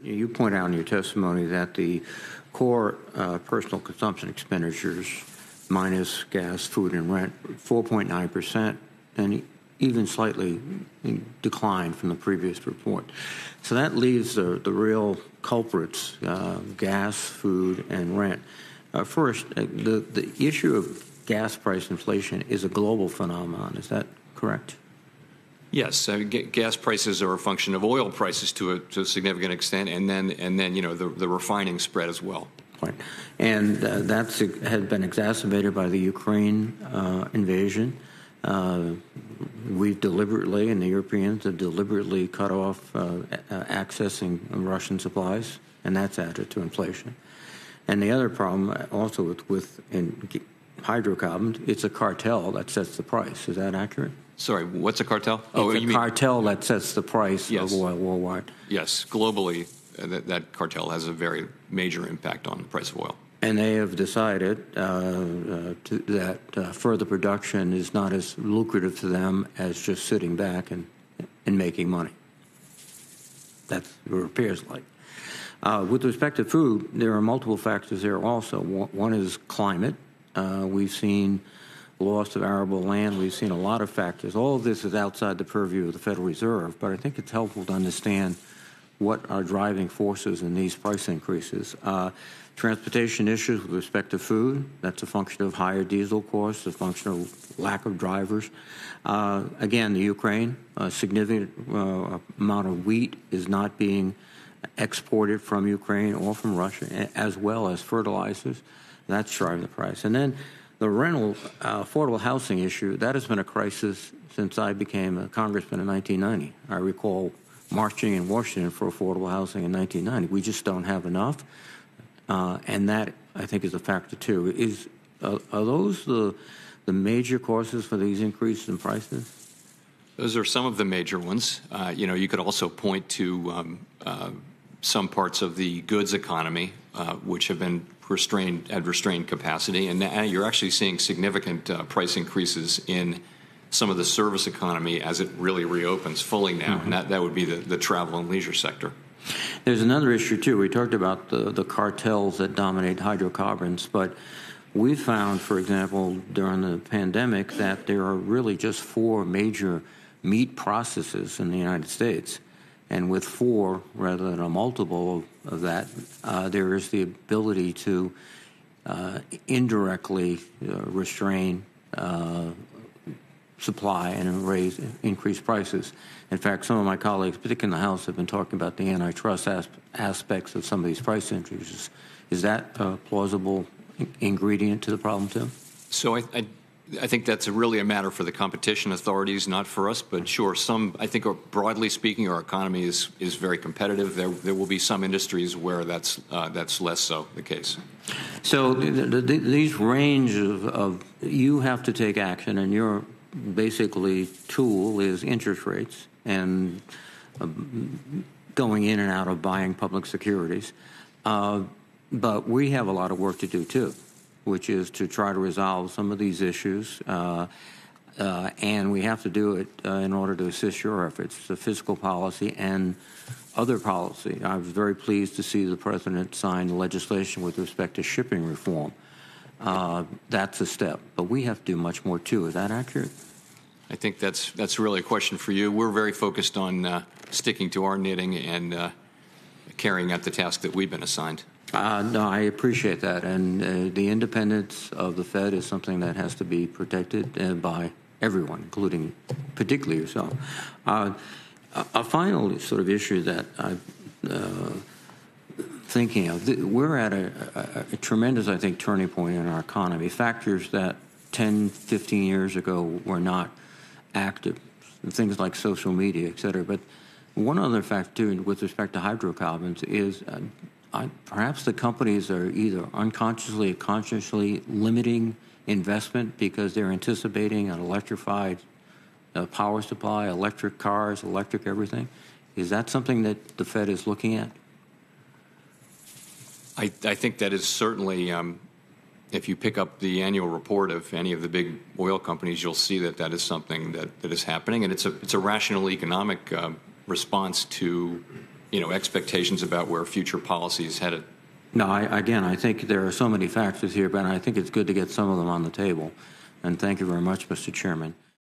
You point out in your testimony that the core personal consumption expenditures minus gas, food, and rent, 4.9%, and even slightly declined from the previous report. So that leaves the real culprits, gas, food, and rent. First, the issue of gas price inflation is a global phenomenon. Is that correct? Yes, gas prices are a function of oil prices to a significant extent, and then the refining spread as well. Right, and that's had been exacerbated by the Ukraine invasion. We've deliberately, and the Europeans have deliberately cut off accessing Russian supplies, and that's added to inflation. And the other problem also with hydrocarbons, it's a cartel that sets the price. Is that accurate? Sorry, what's a cartel? It's a cartel that sets the price of oil worldwide. Yes, globally, that cartel has a very major impact on the price of oil. And they have decided that further production is not as lucrative to them as just sitting back and making money. That's what it appears like. With respect to food, there are multiple factors there also. One is climate. We've seen loss of arable land. We've seen a lot of factors. All of this is outside the purview of the Federal Reserve, but I think it's helpful to understand what are driving forces in these price increases. Transportation issues with respect to food, that's a function of higher diesel costs, a function of lack of drivers. Again, the Ukraine, a significant amount of wheat is not being exported from Ukraine or from Russia, as well as fertilizers. That's driving the price. And then the rental affordable housing issue, that has been a crisis since I became a congressman in 1990. I recall marching in Washington for affordable housing in 1990. We just don't have enough. And that, I think, is a factor, too. Are those the major causes for these increases in prices? Those are some of the major ones. You could also point to some parts of the goods economy, which have been restrained capacity. And now you're actually seeing significant price increases in some of the service economy as it really reopens fully now. Mm-hmm. And that would be the travel and leisure sector. There's another issue, too. We talked about the cartels that dominate hydrocarbons, but we found, for example, during the pandemic, that there are really just 4 major meat processors in the United States. And with 4, rather than a multiple of that, there is the ability to indirectly restrain supply and increase prices. In fact, some of my colleagues, particularly in the House, have been talking about the antitrust aspects of some of these price increases. Is that a plausible ingredient to the problem, too? So I think that's really a matter for the competition authorities, not for us. But sure, I think broadly speaking, our economy is very competitive. There will be some industries where that's less so the case. So these range of you have to take action, and your basically tool is interest rates and going in and out of buying public securities. But we have a lot of work to do, too, which is to try to resolve some of these issues. And we have to do it in order to assist your efforts, the fiscal policy and other policy. I was very pleased to see the president sign legislation with respect to shipping reform. That's a step. But we have to do much more, too. Is that accurate? I think that's really a question for you. We're very focused on sticking to our knitting and carrying out the task that we've been assigned. No, I appreciate that. And the independence of the Fed is something that has to be protected by everyone, including particularly yourself. A final sort of issue that I'm thinking of, we're at a tremendous, I think, turning point in our economy. Factors that 10, 15 years ago were not active, things like social media, et cetera. But one other factor, too, with respect to hydrocarbons is perhaps the companies are either unconsciously or consciously limiting investment because they're anticipating an electrified power supply, electric cars, electric everything. Is that something that the Fed is looking at? I think that is certainly, if you pick up the annual report of any of the big oil companies, you'll see that is something that is happening. And it's a rational economic response to expectations about where future policy is headed. No, I think there are so many factors here, but I think it's good to get some of them on the table. And thank you very much, Mr. Chairman.